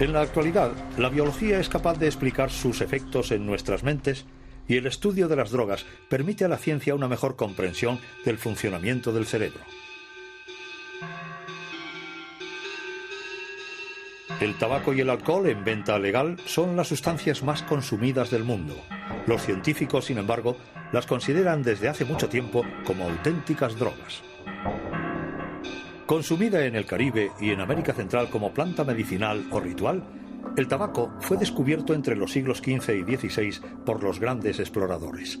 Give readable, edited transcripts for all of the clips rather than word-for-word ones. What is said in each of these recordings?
En la actualidad, la biología es capaz de explicar sus efectos en nuestras mentes y el estudio de las drogas permite a la ciencia una mejor comprensión del funcionamiento del cerebro. El tabaco y el alcohol en venta legal son las sustancias más consumidas del mundo. Los científicos, sin embargo, las consideran desde hace mucho tiempo como auténticas drogas. Consumida en el Caribe y en América Central como planta medicinal o ritual, el tabaco fue descubierto entre los siglos XV y XVI por los grandes exploradores.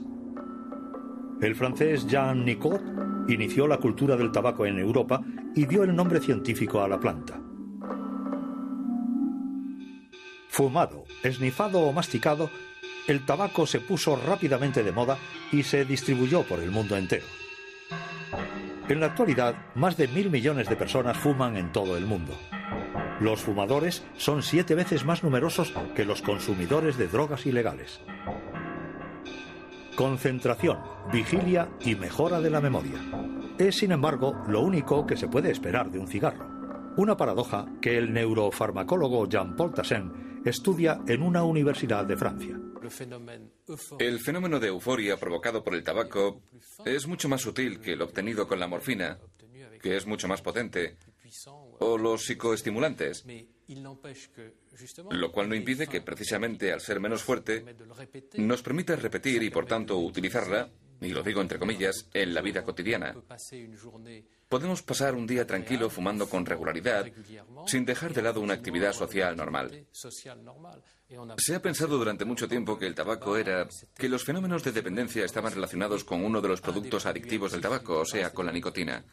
El francés Jean Nicot inició la cultura del tabaco en Europa y dio el nombre científico a la planta. Fumado, esnifado o masticado, el tabaco se puso rápidamente de moda y se distribuyó por el mundo entero. En la actualidad, más de 1.000 millones de personas fuman en todo el mundo. Los fumadores son 7 veces más numerosos que los consumidores de drogas ilegales. Concentración, vigilia y mejora de la memoria. Es, sin embargo, lo único que se puede esperar de un cigarro. Una paradoja que el neurofarmacólogo Jean-Paul Tassin estudia en una universidad de Francia. El fenómeno de euforia provocado por el tabaco es mucho más sutil que el obtenido con la morfina, que es mucho más potente, o los psicoestimulantes, lo cual no impide que, precisamente al ser menos fuerte, nos permita repetir y, por tanto, utilizarla, y lo digo entre comillas, en la vida cotidiana. Podemos pasar un día tranquilo fumando con regularidad, sin dejar de lado una actividad social normal. Se ha pensado durante mucho tiempo que los fenómenos de dependencia estaban relacionados con uno de los productos adictivos del tabaco, o sea, con la nicotina.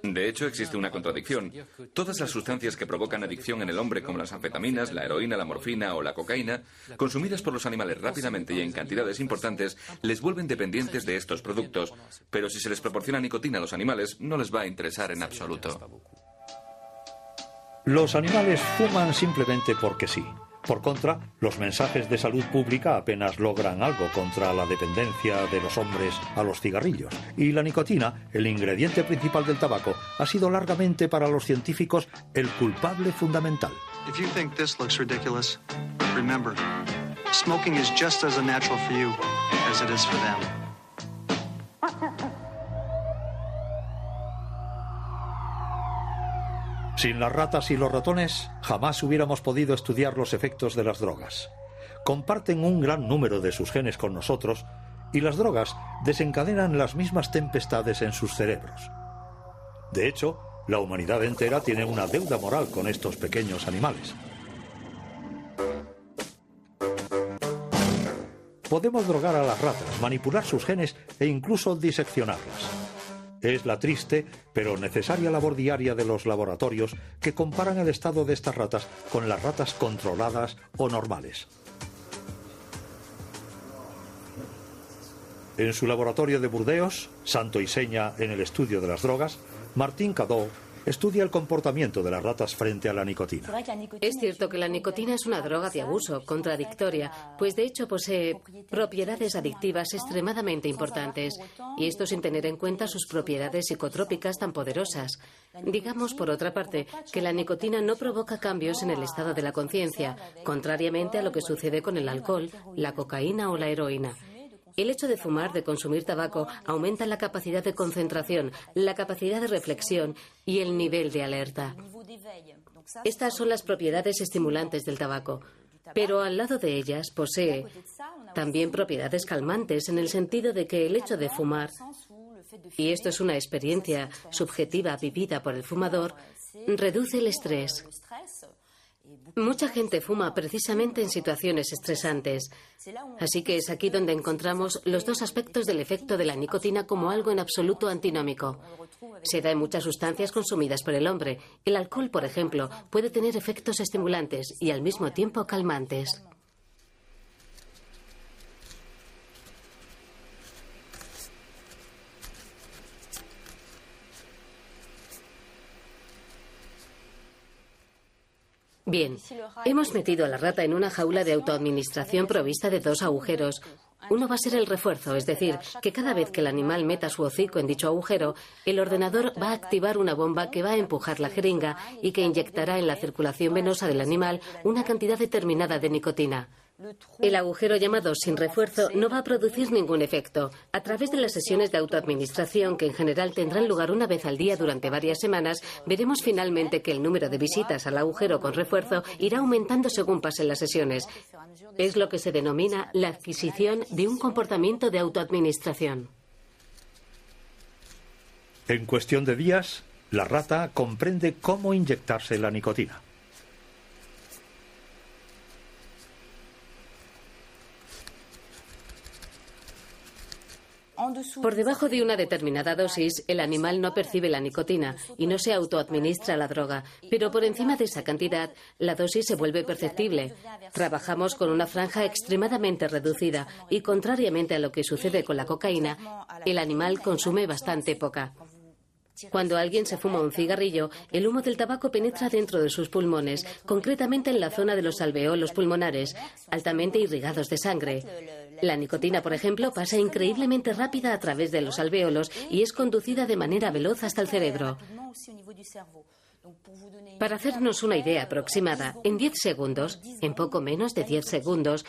De hecho, existe una contradicción. Todas las sustancias que provocan adicción en el hombre, como las anfetaminas, la heroína, la morfina o la cocaína, consumidas por los animales rápidamente y en cantidades importantes, les vuelven dependientes de estos productos. Pero si se les proporciona nicotina a los animales, no les va a interesar en absoluto. Los animales fuman simplemente porque sí. Por contra, los mensajes de salud pública apenas logran algo contra la dependencia de los hombres a los cigarrillos. Y la nicotina, el ingrediente principal del tabaco, ha sido largamente para los científicos el culpable fundamental. If you think this looks ridiculous, remember, smoking is just as unnatural for you as it is for them. Sin las ratas y los ratones, jamás hubiéramos podido estudiar los efectos de las drogas. Comparten un gran número de sus genes con nosotros y las drogas desencadenan las mismas tempestades en sus cerebros. De hecho, la humanidad entera tiene una deuda moral con estos pequeños animales. Podemos drogar a las ratas, manipular sus genes e incluso diseccionarlas. Es la triste, pero necesaria labor diaria de los laboratorios que comparan el estado de estas ratas con las ratas controladas o normales. En su laboratorio de Burdeos, santo y seña en el estudio de las drogas, Martín Cadot estudia el comportamiento de las ratas frente a la nicotina. Es cierto que la nicotina es una droga de abuso, contradictoria, pues de hecho posee propiedades adictivas extremadamente importantes, y esto sin tener en cuenta sus propiedades psicotrópicas tan poderosas. Digamos, por otra parte, que la nicotina no provoca cambios en el estado de la conciencia, contrariamente a lo que sucede con el alcohol, la cocaína o la heroína. El hecho de fumar, de consumir tabaco, aumenta la capacidad de concentración, la capacidad de reflexión y el nivel de alerta. Estas son las propiedades estimulantes del tabaco, pero al lado de ellas posee también propiedades calmantes en el sentido de que el hecho de fumar, y esto es una experiencia subjetiva vivida por el fumador, reduce el estrés. Mucha gente fuma precisamente en situaciones estresantes, así que es aquí donde encontramos los dos aspectos del efecto de la nicotina como algo en absoluto antinómico. Se da en muchas sustancias consumidas por el hombre. El alcohol, por ejemplo, puede tener efectos estimulantes y al mismo tiempo calmantes. Bien, hemos metido a la rata en una jaula de autoadministración provista de 2 agujeros, Uno va a ser el refuerzo, es decir, que cada vez que el animal meta su hocico en dicho agujero, el ordenador va a activar una bomba que va a empujar la jeringa y que inyectará en la circulación venosa del animal una cantidad determinada de nicotina. El agujero llamado sin refuerzo no va a producir ningún efecto. A través de las sesiones de autoadministración, que en general tendrán lugar una vez al día durante varias semanas, veremos finalmente que el número de visitas al agujero con refuerzo irá aumentando según pasen las sesiones. Es lo que se denomina la adquisición de un comportamiento de autoadministración. En cuestión de días, la rata comprende cómo inyectarse la nicotina. Por debajo de una determinada dosis, el animal no percibe la nicotina y no se autoadministra la droga, pero por encima de esa cantidad, la dosis se vuelve perceptible. Trabajamos con una franja extremadamente reducida y, contrariamente a lo que sucede con la cocaína, el animal consume bastante poca. Cuando alguien se fuma un cigarrillo, el humo del tabaco penetra dentro de sus pulmones, concretamente en la zona de los alveolos pulmonares, altamente irrigados de sangre. La nicotina, por ejemplo, pasa increíblemente rápida a través de los alvéolos y es conducida de manera veloz hasta el cerebro. Para hacernos una idea aproximada, en 10 segundos, en poco menos de 10 segundos,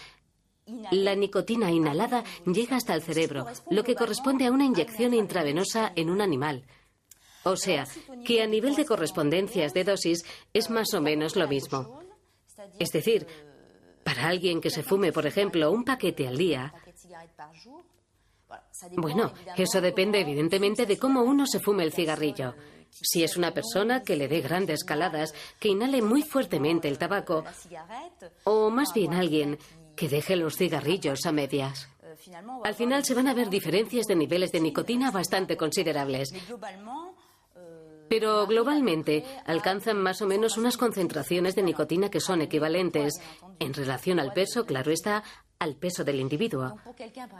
la nicotina inhalada llega hasta el cerebro, lo que corresponde a una inyección intravenosa en un animal. O sea, que a nivel de correspondencias de dosis es más o menos lo mismo. Es decir, para alguien que se fume, por ejemplo, un paquete al día, bueno, eso depende evidentemente de cómo uno se fume el cigarrillo. Si es una persona que le dé grandes caladas, que inhale muy fuertemente el tabaco, o más bien alguien que deje los cigarrillos a medias. Al final se van a ver diferencias de niveles de nicotina bastante considerables. Pero globalmente alcanzan más o menos unas concentraciones de nicotina que son equivalentes, en relación al peso, claro está, al peso del individuo.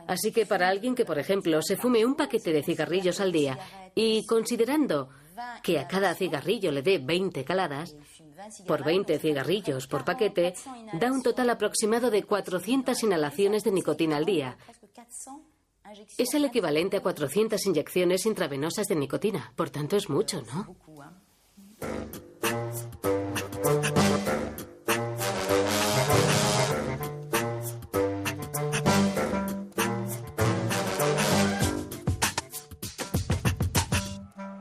Así que para alguien que, por ejemplo, se fume un paquete de cigarrillos al día y considerando que a cada cigarrillo le dé 20 caladas, por 20 cigarrillos por paquete, da un total aproximado de 400 inhalaciones de nicotina al día. Es el equivalente a 400 inyecciones intravenosas de nicotina. Por tanto, es mucho, ¿no?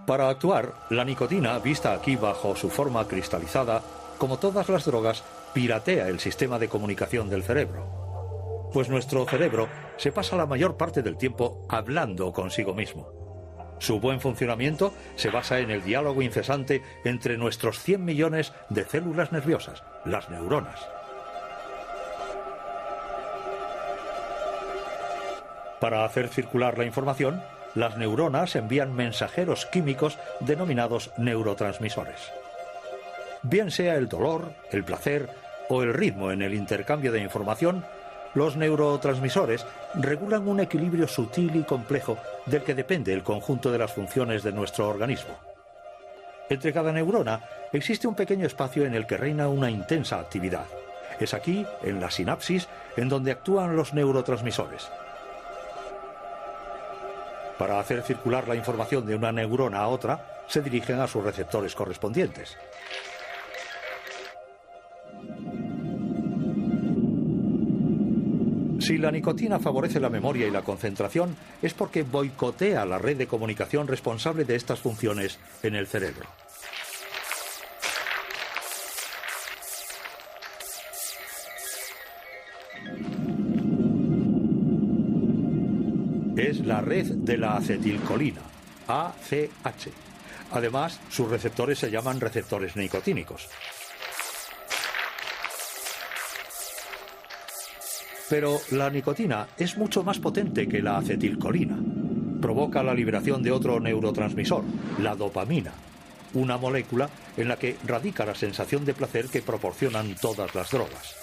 Para actuar, la nicotina, vista aquí bajo su forma cristalizada, como todas las drogas, piratea el sistema de comunicación del cerebro. Pues nuestro cerebro se pasa la mayor parte del tiempo hablando consigo mismo. Su buen funcionamiento se basa en el diálogo incesante entre nuestros 100 millones de células nerviosas, las neuronas. Para hacer circular la información, las neuronas envían mensajeros químicos denominados neurotransmisores. Bien sea el dolor, el placer o el ritmo en el intercambio de información, los neurotransmisores regulan un equilibrio sutil y complejo del que depende el conjunto de las funciones de nuestro organismo. Entre cada neurona existe un pequeño espacio en el que reina una intensa actividad. Es aquí, en la sinapsis, en donde actúan los neurotransmisores. Para hacer circular la información de una neurona a otra, se dirigen a sus receptores correspondientes. Si la nicotina favorece la memoria y la concentración, es porque boicotea la red de comunicación responsable de estas funciones en el cerebro. Es la red de la acetilcolina, ACH. Además, sus receptores se llaman receptores nicotínicos. Pero la nicotina es mucho más potente que la acetilcolina. Provoca la liberación de otro neurotransmisor, la dopamina, una molécula en la que radica la sensación de placer que proporcionan todas las drogas.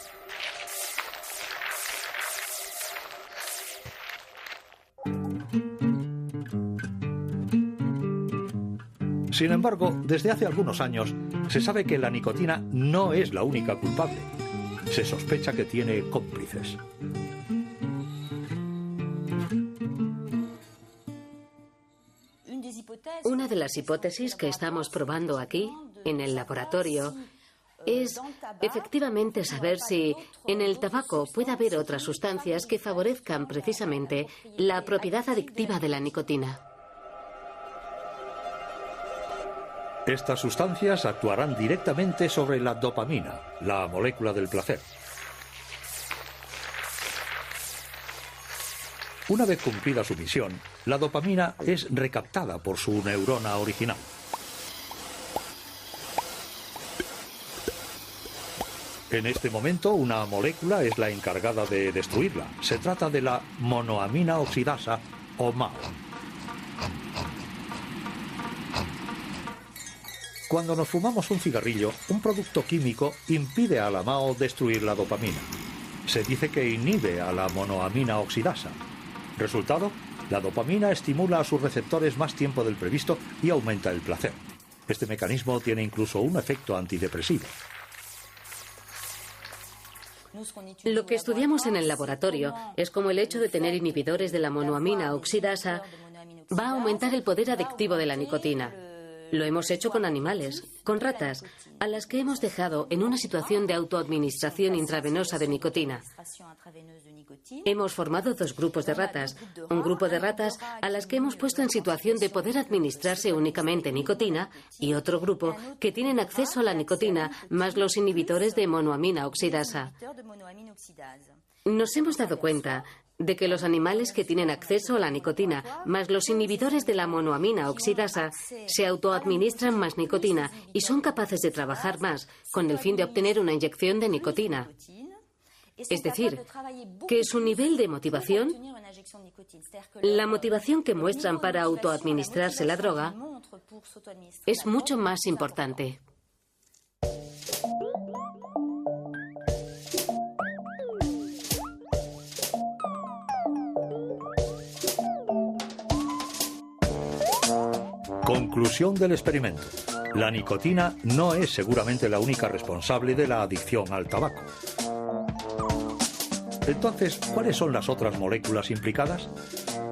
Sin embargo, desde hace algunos años se sabe que la nicotina no es la única culpable. Se sospecha que tiene cómplices. Una de las hipótesis que estamos probando aquí, en el laboratorio, es efectivamente saber si en el tabaco puede haber otras sustancias que favorezcan precisamente la propiedad adictiva de la nicotina. Estas sustancias actuarán directamente sobre la dopamina, la molécula del placer. Una vez cumplida su misión, la dopamina es recaptada por su neurona original. En este momento, una molécula es la encargada de destruirla. Se trata de la monoamina oxidasa, o MAO. Cuando nos fumamos un cigarrillo, un producto químico impide a la MAO destruir la dopamina. Se dice que inhibe a la monoamina oxidasa. Resultado, la dopamina estimula a sus receptores más tiempo del previsto y aumenta el placer. Este mecanismo tiene incluso un efecto antidepresivo. Lo que estudiamos en el laboratorio es cómo el hecho de tener inhibidores de la monoamina oxidasa va a aumentar el poder adictivo de la nicotina. Lo hemos hecho con animales, con ratas, a las que hemos dejado en una situación de autoadministración intravenosa de nicotina. Hemos formado dos grupos de ratas. Un grupo de ratas a las que hemos puesto en situación de poder administrarse únicamente nicotina y otro grupo que tienen acceso a la nicotina más los inhibidores de monoamina oxidasa. Nos hemos dado cuenta de que los animales que tienen acceso a la nicotina más los inhibidores de la monoamina oxidasa se autoadministran más nicotina y son capaces de trabajar más con el fin de obtener una inyección de nicotina. Es decir, que su nivel de motivación, la motivación que muestran para autoadministrarse la droga, es mucho más importante. Conclusión del experimento. La nicotina no es seguramente la única responsable de la adicción al tabaco. Entonces, ¿cuáles son las otras moléculas implicadas?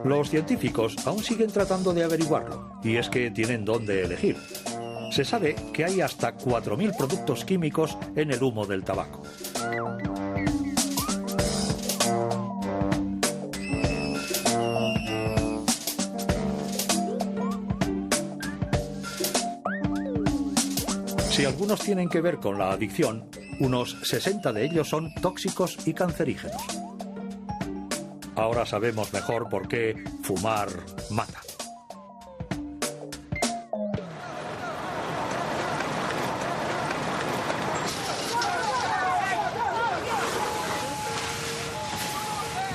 Los científicos aún siguen tratando de averiguarlo, y es que tienen dónde elegir. Se sabe que hay hasta 4.000 productos químicos en el humo del tabaco. Si algunos tienen que ver con la adicción, unos 60 de ellos son tóxicos y cancerígenos. Ahora sabemos mejor por qué fumar mata.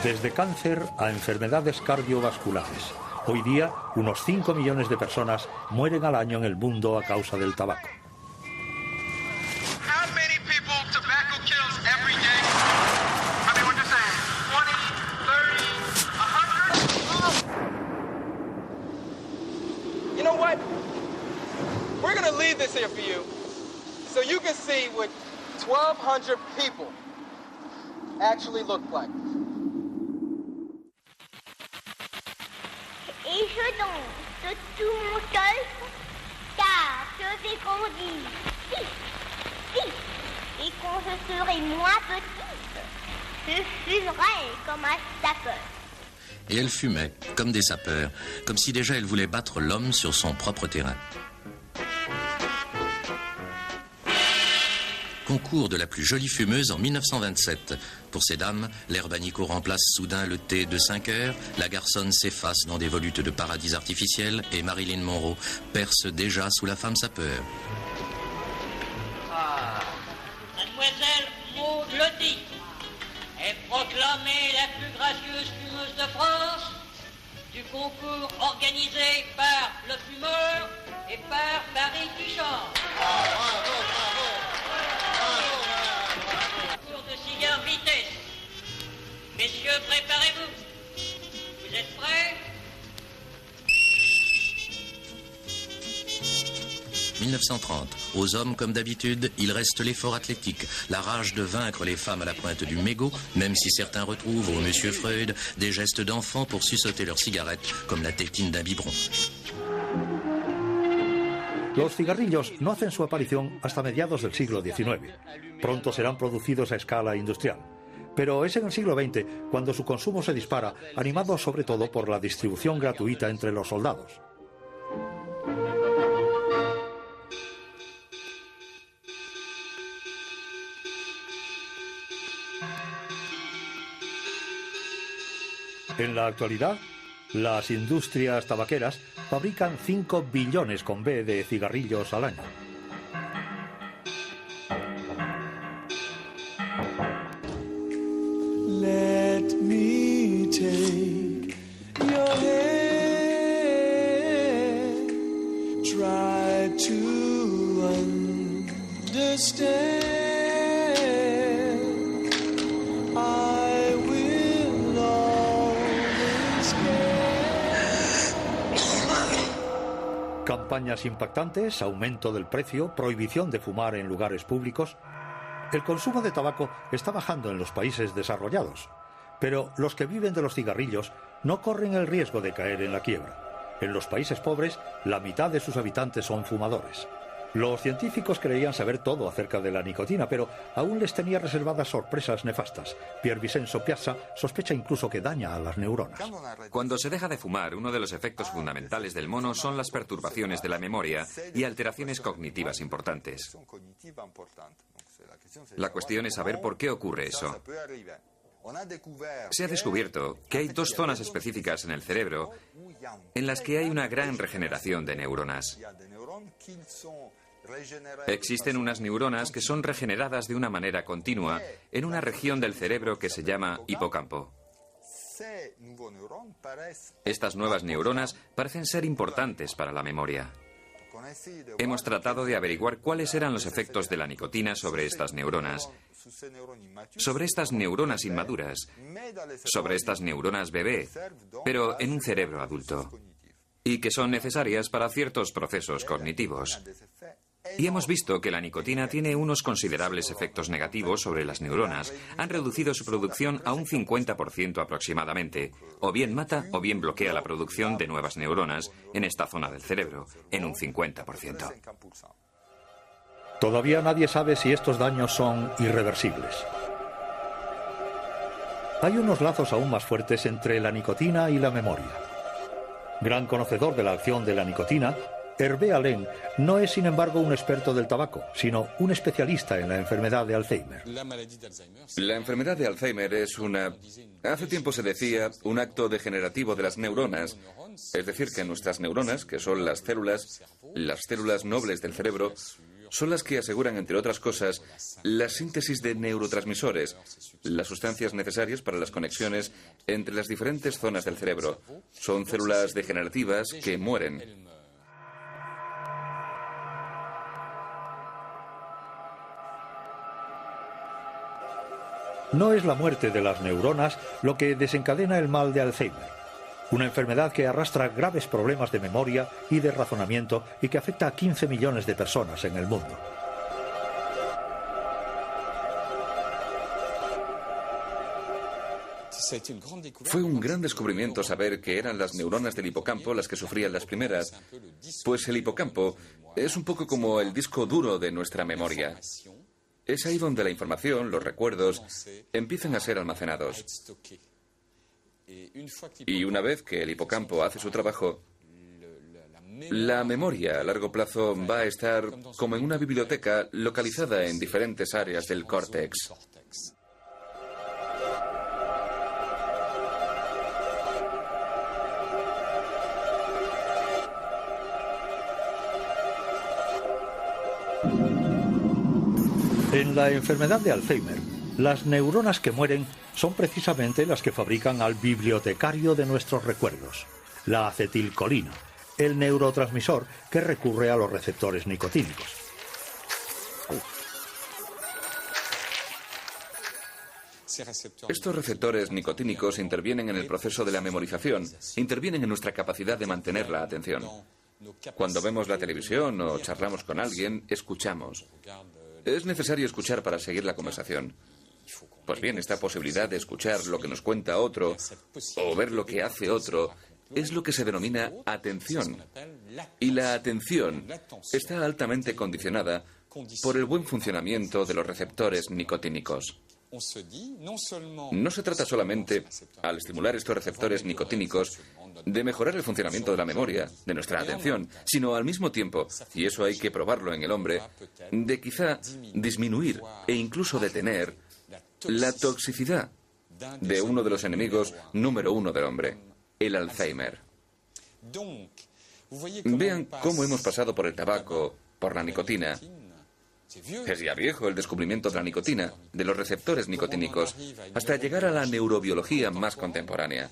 Desde cáncer a enfermedades cardiovasculares. Hoy día, unos 5 millones de personas mueren al año en el mundo a causa del tabaco. We're going to leave this here for you so you can see what 1,200 people actually look like. Et je danse de tout mon cœur, car je vais grandir. Et quand je serai moins petite, je fumerai comme un sapeur. Et elle fumait, comme des sapeurs, comme si déjà elle voulait battre l'homme sur son propre terrain. Concours de la plus jolie fumeuse en 1927. Pour ces dames, l'herbe à Nico remplace soudain le thé de 5 heures, la garçonne s'efface dans des volutes de paradis artificiels et Marilyn Monroe perce déjà sous la femme sapeur. Mademoiselle Maud Lottie est proclamée la plus gracieuse fumeuse de France du concours organisé par le fumeur et par Paris qui chante. Concours de cigare vitesse. Messieurs, préparez-vous. Vous êtes prêts? 1930. Aux hommes, comme d'habitude, il reste l'effort athlétique, la rage de vaincre les femmes à la pointe du mégot, même si certains retrouvent au Monsieur Freud des gestes d'enfant pour suçoter leur cigarette, comme la tétine d'un biberon. Los cigarrillos no hacen su aparición hasta mediados del siglo XIX. Pronto serán producidos a escala industrial. Pero es en el siglo XX cuando su consumo se dispara, animado sobre todo por la distribución gratuita entre los soldados. En la actualidad, las industrias tabaqueras fabrican 5 billones con B de cigarrillos al año. Let me take your hand, try to understand. I will always care. Campañas impactantes, aumento del precio, prohibición de fumar en lugares públicos. El consumo de tabaco está bajando en los países desarrollados, pero los que viven de los cigarrillos no corren el riesgo de caer en la quiebra. En los países pobres, la mitad de sus habitantes son fumadores. Los científicos creían saber todo acerca de la nicotina, pero aún les tenía reservadas sorpresas nefastas. Pier Vincenzo Piazza sospecha incluso que daña a las neuronas. Cuando se deja de fumar, uno de los efectos fundamentales del mono son las perturbaciones de la memoria y alteraciones cognitivas importantes. La cuestión es saber por qué ocurre eso. Se ha descubierto que hay 2 zonas específicas en el cerebro en las que hay una gran regeneración de neuronas. Existen unas neuronas que son regeneradas de una manera continua en una región del cerebro que se llama hipocampo. Estas nuevas neuronas parecen ser importantes para la memoria. Hemos tratado de averiguar cuáles eran los efectos de la nicotina sobre estas neuronas, sobre estas neuronas inmaduras, sobre estas neuronas bebé, pero en un cerebro adulto, y que son necesarias para ciertos procesos cognitivos. Y hemos visto que la nicotina tiene unos considerables efectos negativos sobre las neuronas. Han reducido su producción a un 50% aproximadamente. O bien mata o bien bloquea la producción de nuevas neuronas en esta zona del cerebro, en un 50%. Todavía nadie sabe si estos daños son irreversibles. Hay unos lazos aún más fuertes entre la nicotina y la memoria. Gran conocedor de la acción de la nicotina, Hervé Allen no es, sin embargo, un experto del tabaco, sino un especialista en la enfermedad de Alzheimer. La enfermedad de Alzheimer es hace tiempo se decía, un acto degenerativo de las neuronas. Es decir, que nuestras neuronas, que son las células nobles del cerebro, son las que aseguran, entre otras cosas, la síntesis de neurotransmisores, las sustancias necesarias para las conexiones entre las diferentes zonas del cerebro. Son células degenerativas que mueren. No es la muerte de las neuronas lo que desencadena el mal de Alzheimer, una enfermedad que arrastra graves problemas de memoria y de razonamiento y que afecta a 15 millones de personas en el mundo. Fue un gran descubrimiento saber que eran las neuronas del hipocampo las que sufrían las primeras, pues el hipocampo es un poco como el disco duro de nuestra memoria. Es ahí donde la información, los recuerdos, empiezan a ser almacenados. Y una vez que el hipocampo hace su trabajo, la memoria a largo plazo va a estar como en una biblioteca localizada en diferentes áreas del córtex. En la enfermedad de Alzheimer, las neuronas que mueren son precisamente las que fabrican al bibliotecario de nuestros recuerdos, la acetilcolina, el neurotransmisor que recurre a los receptores nicotínicos. Estos receptores nicotínicos intervienen en el proceso de la memorización, intervienen en nuestra capacidad de mantener la atención. Cuando vemos la televisión o charlamos con alguien, escuchamos. Es necesario escuchar para seguir la conversación. Pues bien, esta posibilidad de escuchar lo que nos cuenta otro o ver lo que hace otro es lo que se denomina atención. Y la atención está altamente condicionada por el buen funcionamiento de los receptores nicotínicos. No se trata solamente, al estimular estos receptores nicotínicos, de mejorar el funcionamiento de la memoria, de nuestra atención, sino al mismo tiempo, y eso hay que probarlo en el hombre, de quizá disminuir e incluso detener la toxicidad de uno de los enemigos número uno del hombre, el Alzheimer. Vean cómo hemos pasado por el tabaco, por la nicotina. Es ya viejo el descubrimiento de la nicotina, de los receptores nicotínicos, hasta llegar a la neurobiología más contemporánea.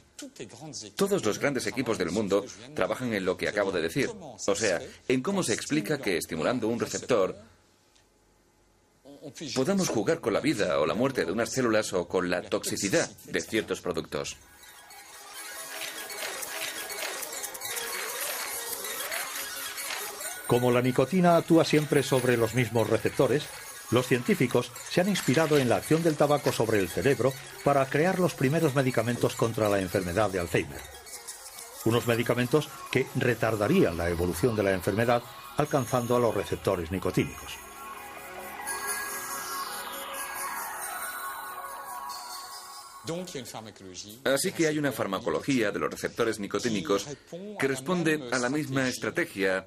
Todos los grandes equipos del mundo trabajan en lo que acabo de decir, o sea, en cómo se explica que estimulando un receptor podamos jugar con la vida o la muerte de unas células o con la toxicidad de ciertos productos. Como la nicotina actúa siempre sobre los mismos receptores, los científicos se han inspirado en la acción del tabaco sobre el cerebro para crear los primeros medicamentos contra la enfermedad de Alzheimer. Unos medicamentos que retardarían la evolución de la enfermedad alcanzando a los receptores nicotínicos. Así que hay una farmacología de los receptores nicotínicos que responde a la misma estrategia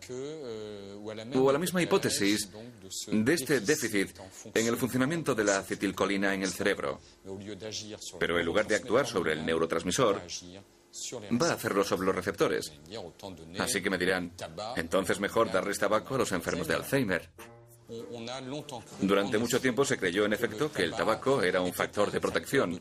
o a la misma hipótesis de este déficit en el funcionamiento de la acetilcolina en el cerebro. Pero en lugar de actuar sobre el neurotransmisor, va a hacerlo sobre los receptores. Así que me dirán, entonces mejor darles tabaco a los enfermos de Alzheimer. Durante mucho tiempo se creyó en efecto que el tabaco era un factor de protección.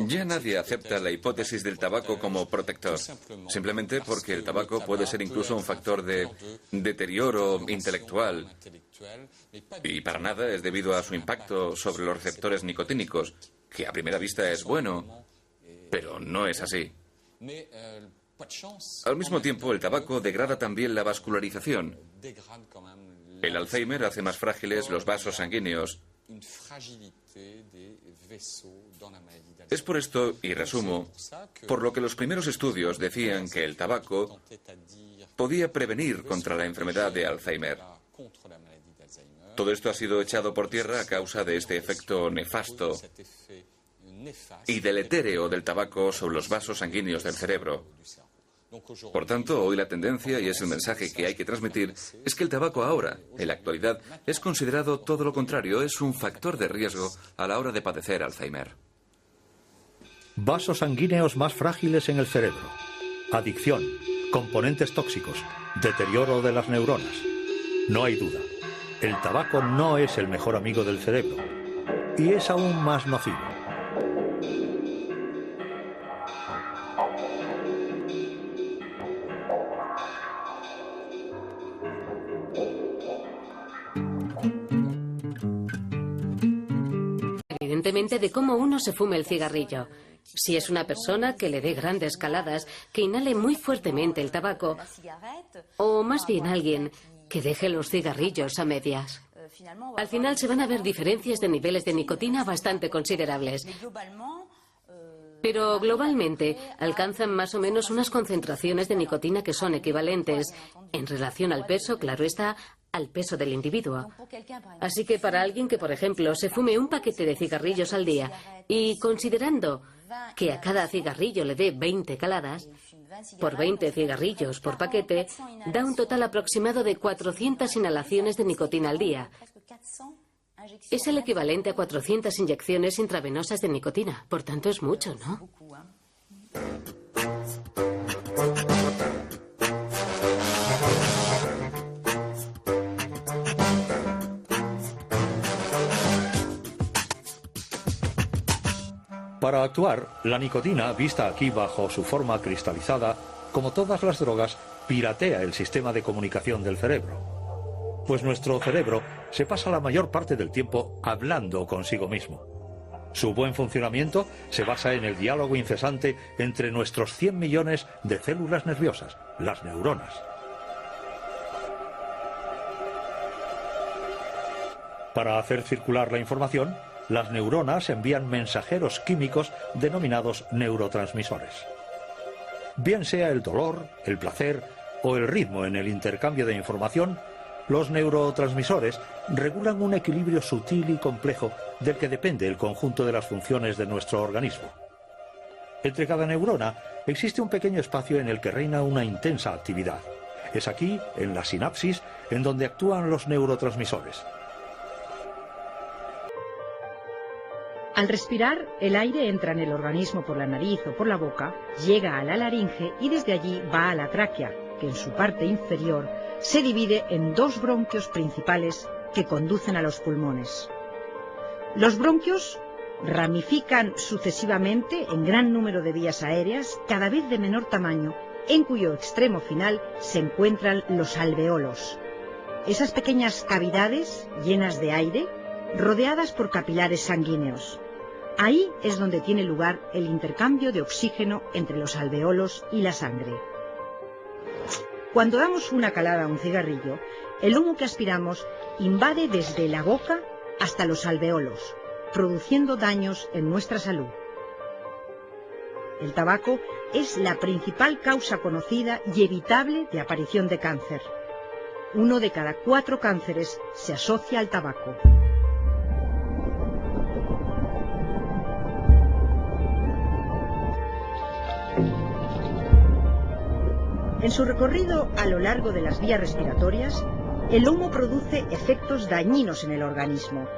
Ya nadie acepta la hipótesis del tabaco como protector, simplemente porque el tabaco puede ser incluso un factor de deterioro intelectual. Y para nada es debido a su impacto sobre los receptores nicotínicos, que a primera vista es bueno, pero no es así. Al mismo tiempo, el tabaco degrada también la vascularización. El Alzheimer hace más frágiles los vasos sanguíneos. Es por esto, y resumo, por lo que los primeros estudios decían que el tabaco podía prevenir contra la enfermedad de Alzheimer. Todo esto ha sido echado por tierra a causa de este efecto nefasto y deletéreo del tabaco sobre los vasos sanguíneos del cerebro. Por tanto, hoy la tendencia, y es el mensaje que hay que transmitir, es que el tabaco ahora, en la actualidad, es considerado todo lo contrario, es un factor de riesgo a la hora de padecer Alzheimer. Vasos sanguíneos más frágiles en el cerebro, adicción, componentes tóxicos, deterioro de las neuronas. No hay duda, el tabaco no es el mejor amigo del cerebro y es aún más nocivo. Evidentemente de cómo uno se fume el cigarrillo. Si es una persona que le dé grandes caladas, que inhale muy fuertemente el tabaco, o más bien alguien que deje los cigarrillos a medias. Al final se van a ver diferencias de niveles de nicotina bastante considerables. Pero globalmente alcanzan más o menos unas concentraciones de nicotina que son equivalentes, en relación al peso, claro está, al peso del individuo. Así que para alguien que, por ejemplo, se fume un paquete de cigarrillos al día y considerando que a cada cigarrillo le dé 20 caladas, por 20 cigarrillos por paquete, da un total aproximado de 400 inhalaciones de nicotina al día. Es el equivalente a 400 inyecciones intravenosas de nicotina. Por tanto, es mucho, ¿no? Para actuar, la nicotina, vista aquí bajo su forma cristalizada, como todas las drogas, piratea el sistema de comunicación del cerebro. Pues nuestro cerebro se pasa la mayor parte del tiempo hablando consigo mismo. Su buen funcionamiento se basa en el diálogo incesante entre nuestros 100 millones de células nerviosas, las neuronas. Para hacer circular la información, las neuronas envían mensajeros químicos denominados neurotransmisores. Bien sea el dolor, el placer o el ritmo en el intercambio de información, los neurotransmisores regulan un equilibrio sutil y complejo del que depende el conjunto de las funciones de nuestro organismo. Entre cada neurona existe un pequeño espacio en el que reina una intensa actividad. Es aquí, en la sinapsis, en donde actúan los neurotransmisores. Al respirar, el aire entra en el organismo por la nariz o por la boca, llega a la laringe y desde allí va a la tráquea, que en su parte inferior se divide en dos bronquios principales que conducen a los pulmones. Los bronquios ramifican sucesivamente en gran número de vías aéreas, cada vez de menor tamaño, en cuyo extremo final se encuentran los alveolos. Esas pequeñas cavidades llenas de aire, rodeadas por capilares sanguíneos. Ahí es donde tiene lugar el intercambio de oxígeno entre los alveolos y la sangre. Cuando damos una calada a un cigarrillo, el humo que aspiramos invade desde la boca hasta los alveolos, produciendo daños en nuestra salud. El tabaco es la principal causa conocida y evitable de aparición de cáncer. 1 de cada 4 cánceres se asocia al tabaco. En su recorrido a lo largo de las vías respiratorias, el humo produce efectos dañinos en el organismo.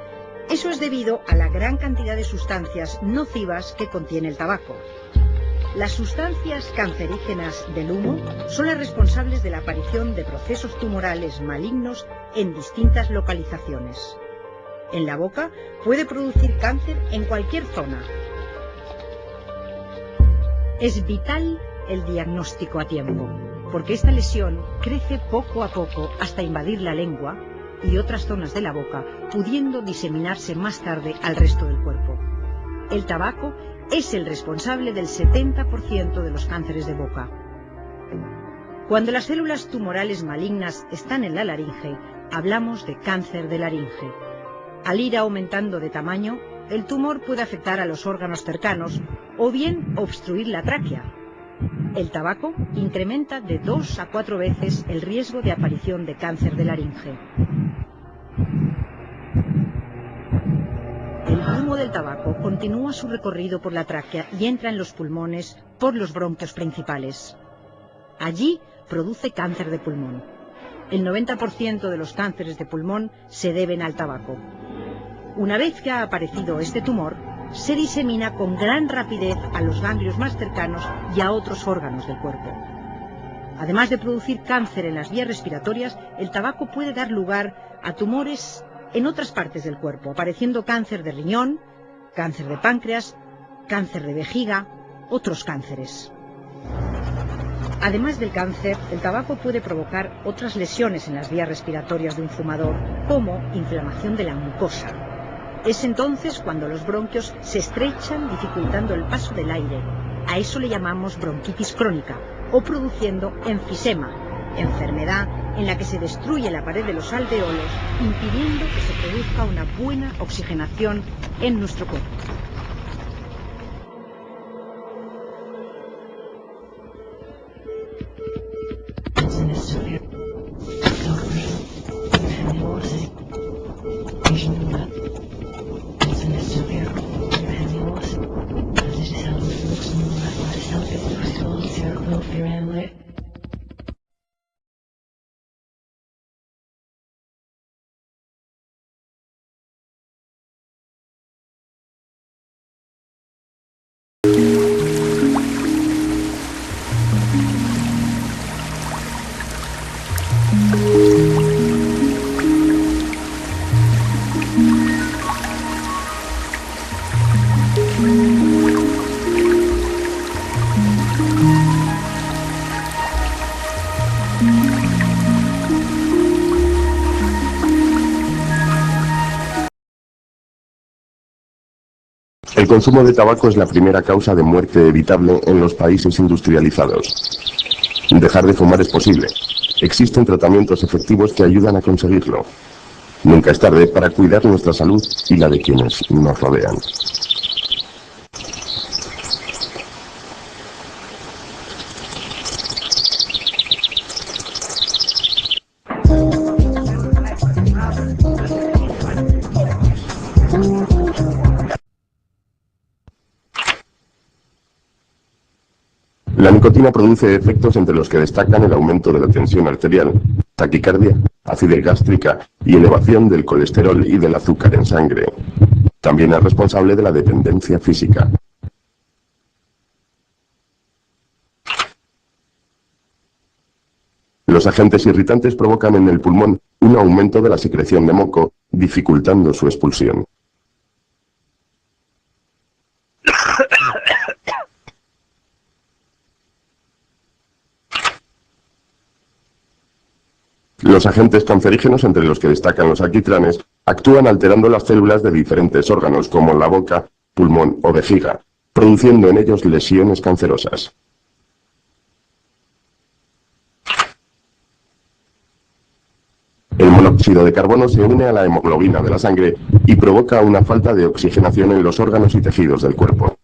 Eso es debido a la gran cantidad de sustancias nocivas que contiene el tabaco. Las sustancias cancerígenas del humo son las responsables de la aparición de procesos tumorales malignos en distintas localizaciones. En la boca puede producir cáncer en cualquier zona. Es vital el diagnóstico a tiempo, porque esta lesión crece poco a poco hasta invadir la lengua y otras zonas de la boca, pudiendo diseminarse más tarde al resto del cuerpo. El tabaco es el responsable del 70% de los cánceres de boca. Cuando las células tumorales malignas están en la laringe, hablamos de cáncer de laringe. Al ir aumentando de tamaño, el tumor puede afectar a los órganos cercanos o bien obstruir la tráquea. El tabaco incrementa de 2 a 4 veces el riesgo de aparición de cáncer de laringe. El humo del tabaco continúa su recorrido por la tráquea y entra en los pulmones por los bronquios principales. Allí produce cáncer de pulmón. El 90% de los cánceres de pulmón se deben al tabaco. Una vez que ha aparecido este tumor, se disemina con gran rapidez a los ganglios más cercanos y a otros órganos del cuerpo. Además de producir cáncer en las vías respiratorias, el tabaco puede dar lugar a tumores en otras partes del cuerpo, apareciendo cáncer de riñón, cáncer de páncreas, cáncer de vejiga, otros cánceres. Además del cáncer, el tabaco puede provocar otras lesiones en las vías respiratorias de un fumador, como inflamación de la mucosa. Es entonces cuando los bronquios se estrechan, dificultando el paso del aire. A eso le llamamos bronquitis crónica, o produciendo enfisema, enfermedad en la que se destruye la pared de los alveolos, impidiendo que se produzca una buena oxigenación en nuestro cuerpo. consumo de tabaco es la primera causa de muerte evitable en los países industrializados. Dejar de fumar es posible. Existen tratamientos efectivos que ayudan a conseguirlo. Nunca es tarde para cuidar nuestra salud y la de quienes nos rodean. La nicotina produce efectos entre los que destacan el aumento de la tensión arterial, taquicardia, acidez gástrica y elevación del colesterol y del azúcar en sangre. También es responsable de la dependencia física. Los agentes irritantes provocan en el pulmón un aumento de la secreción de moco, dificultando su expulsión. Los agentes cancerígenos, entre los que destacan los alquitranes, actúan alterando las células de diferentes órganos, como la boca, pulmón o vejiga, produciendo en ellos lesiones cancerosas. El monóxido de carbono se une a la hemoglobina de la sangre y provoca una falta de oxigenación en los órganos y tejidos del cuerpo.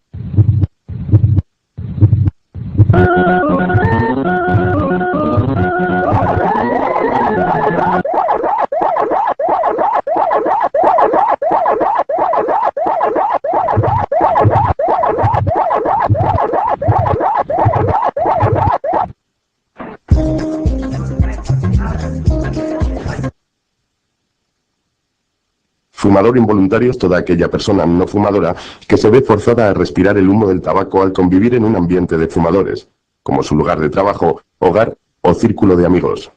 Fumador involuntario es toda aquella persona no fumadora que se ve forzada a respirar el humo del tabaco al convivir en un ambiente de fumadores, como su lugar de trabajo, hogar o círculo de amigos.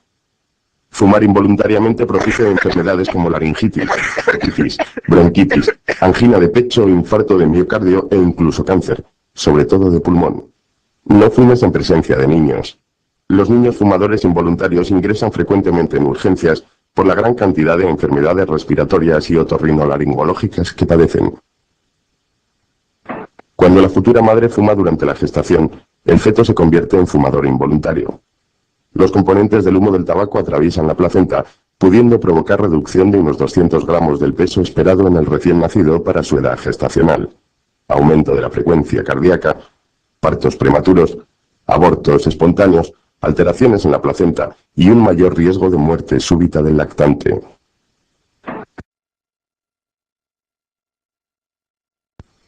Fumar involuntariamente produce enfermedades como laringitis, otitis, bronquitis, angina de pecho, infarto de miocardio e incluso cáncer, sobre todo de pulmón. No fumes en presencia de niños. Los niños fumadores involuntarios ingresan frecuentemente en urgencias por la gran cantidad de enfermedades respiratorias y otorrinolaringológicas que padecen. Cuando la futura madre fuma durante la gestación, el feto se convierte en fumador involuntario. Los componentes del humo del tabaco atraviesan la placenta, pudiendo provocar reducción de unos 200 gramos del peso esperado en el recién nacido para su edad gestacional, aumento de la frecuencia cardíaca, partos prematuros, abortos espontáneos, alteraciones en la placenta y un mayor riesgo de muerte súbita del lactante.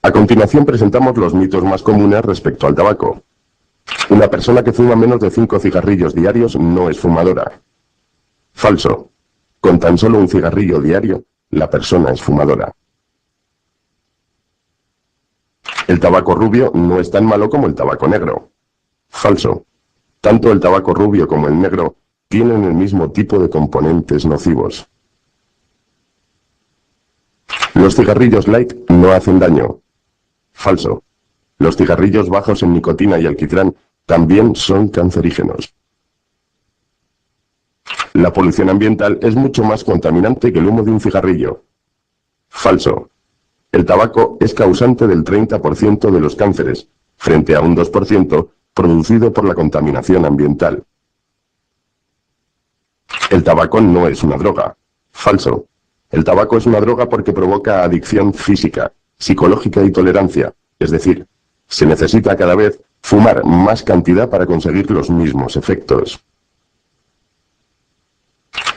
A continuación presentamos los mitos más comunes respecto al tabaco. Una persona que fuma menos de 5 cigarrillos diarios no es fumadora. Falso. Con tan solo un cigarrillo diario, la persona es fumadora. El tabaco rubio no es tan malo como el tabaco negro. Falso. Tanto el tabaco rubio como el negro tienen el mismo tipo de componentes nocivos. Los cigarrillos light no hacen daño. Falso. Los cigarrillos bajos en nicotina y alquitrán también son cancerígenos. La polución ambiental es mucho más contaminante que el humo de un cigarrillo. Falso. El tabaco es causante del 30% de los cánceres, frente a un 2% producido por la contaminación ambiental. El tabaco no es una droga. Falso. El tabaco es una droga porque provoca adicción física, psicológica y tolerancia, es decir, se necesita cada vez fumar más cantidad para conseguir los mismos efectos.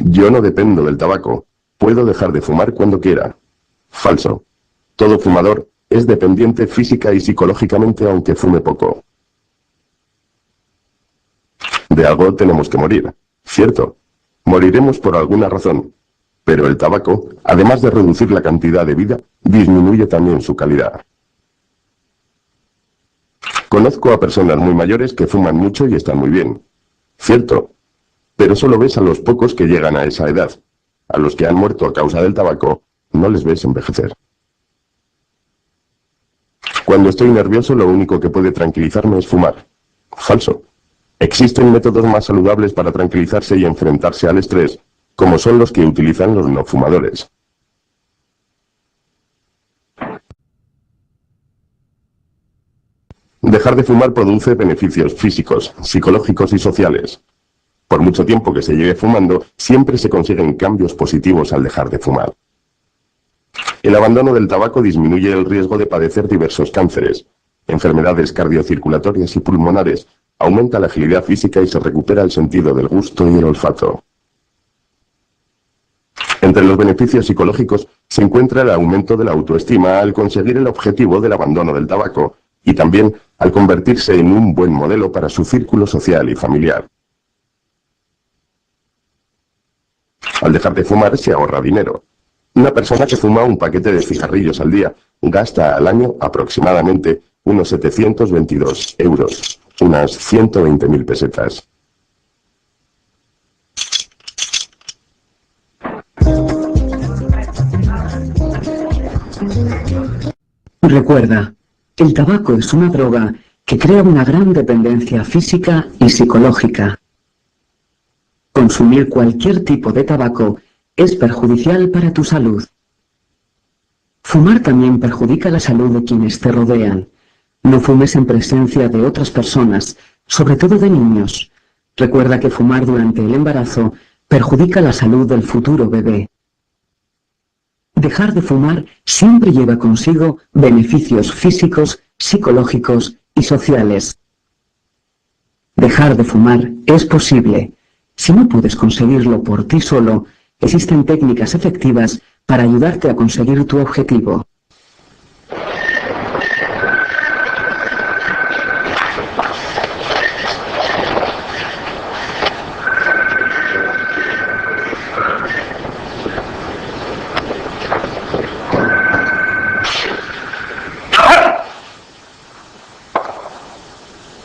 Yo no dependo del tabaco, puedo dejar de fumar cuando quiera. Falso. Todo fumador es dependiente física y psicológicamente aunque fume poco. De algo tenemos que morir, cierto. Moriremos por alguna razón, pero el tabaco, además de reducir la cantidad de vida, disminuye también su calidad. Conozco a personas muy mayores que fuman mucho y están muy bien. Cierto, pero solo ves a los pocos que llegan a esa edad. A los que han muerto a causa del tabaco, no les ves envejecer. Cuando estoy nervioso, lo único que puede tranquilizarme es fumar. Falso. Existen métodos más saludables para tranquilizarse y enfrentarse al estrés, como son los que utilizan los no fumadores. Dejar de fumar produce beneficios físicos, psicológicos y sociales. Por mucho tiempo que se lleve fumando, siempre se consiguen cambios positivos al dejar de fumar. El abandono del tabaco disminuye el riesgo de padecer diversos cánceres, enfermedades cardiocirculatorias y pulmonares, aumenta la agilidad física y se recupera el sentido del gusto y el olfato. Entre los beneficios psicológicos se encuentra el aumento de la autoestima al conseguir el objetivo del abandono del tabaco y también al convertirse en un buen modelo para su círculo social y familiar. Al dejar de fumar se ahorra dinero. Una persona que fuma un paquete de cigarrillos al día gasta al año aproximadamente unos 722 euros, unas 120.000 pesetas. Recuerda, el tabaco es una droga que crea una gran dependencia física y psicológica. Consumir cualquier tipo de tabaco es perjudicial para tu salud. Fumar también perjudica la salud de quienes te rodean. No fumes en presencia de otras personas, sobre todo de niños. Recuerda que fumar durante el embarazo perjudica la salud del futuro bebé. Dejar de fumar siempre lleva consigo beneficios físicos, psicológicos y sociales. Dejar de fumar es posible. Si no puedes conseguirlo por ti solo, existen técnicas efectivas para ayudarte a conseguir tu objetivo.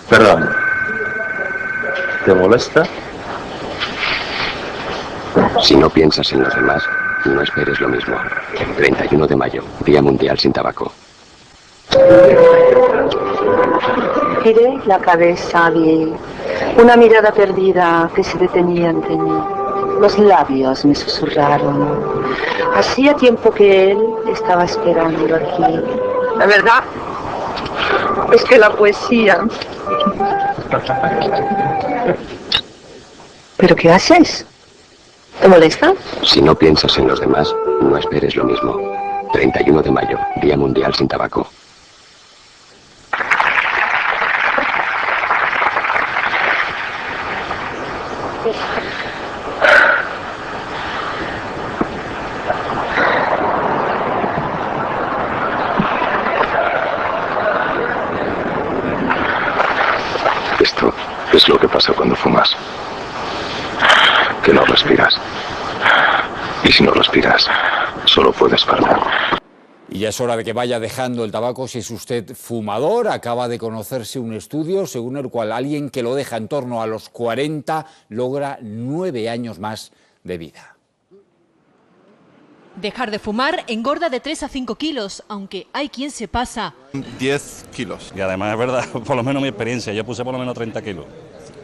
Perdón. ¿Te molesta? Si no piensas en los demás, no esperes lo mismo. 31 de mayo, Día Mundial sin Tabaco. Giré la cabeza, vi una mirada perdida que se detenía ante mí. Los labios me susurraron. Hacía tiempo que él estaba esperando aquí. La verdad es que la poesía... ¿Pero qué haces? ¿Te molesta? Si no piensas en los demás, no esperes lo mismo. 31 de mayo, Día Mundial sin Tabaco. Esto es lo que pasa cuando fumas. Que no respiras. Y si no respiras, solo puedes parar. Y ya es hora de que vaya dejando el tabaco si es usted fumador. Acaba de conocerse un estudio según el cual alguien que lo deja en torno a los 40 logra 9 años más de vida. Dejar de fumar engorda de 3 a 5 kilos, aunque hay quien se pasa. 10 kilos. Y además es verdad, por lo menos mi experiencia, yo puse por lo menos 30 kilos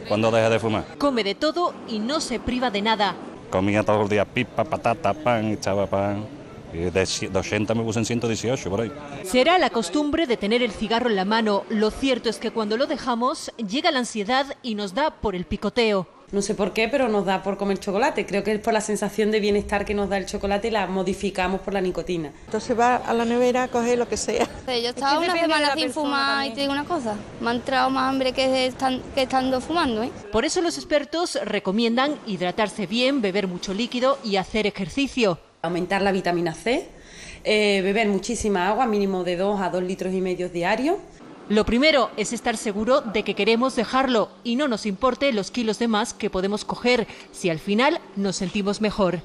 cuando dejé de fumar. Come de todo y no se priva de nada. Comía todos los días pipa, patata, pan, echaba pan. Y de 80 me puse en 118 por ahí. Será la costumbre de tener el cigarro en la mano. Lo cierto es que cuando lo dejamos llega la ansiedad y nos da por el picoteo. No sé por qué, pero nos da por comer chocolate. Creo que es por la sensación de bienestar que nos da el chocolate y la modificamos por la nicotina. Entonces va a la nevera a coger lo que sea. Yo estaba una semana sin fumar y te digo una cosa, me ha entrado más hambre que estando fumando, ¿eh? Por eso los expertos recomiendan hidratarse bien, beber mucho líquido y hacer ejercicio. Aumentar la vitamina C, beber muchísima agua, mínimo de 2 a 2,5 litros diarios. Lo primero es estar seguro de que queremos dejarlo y no nos importe los kilos de más que podemos coger si al final nos sentimos mejor.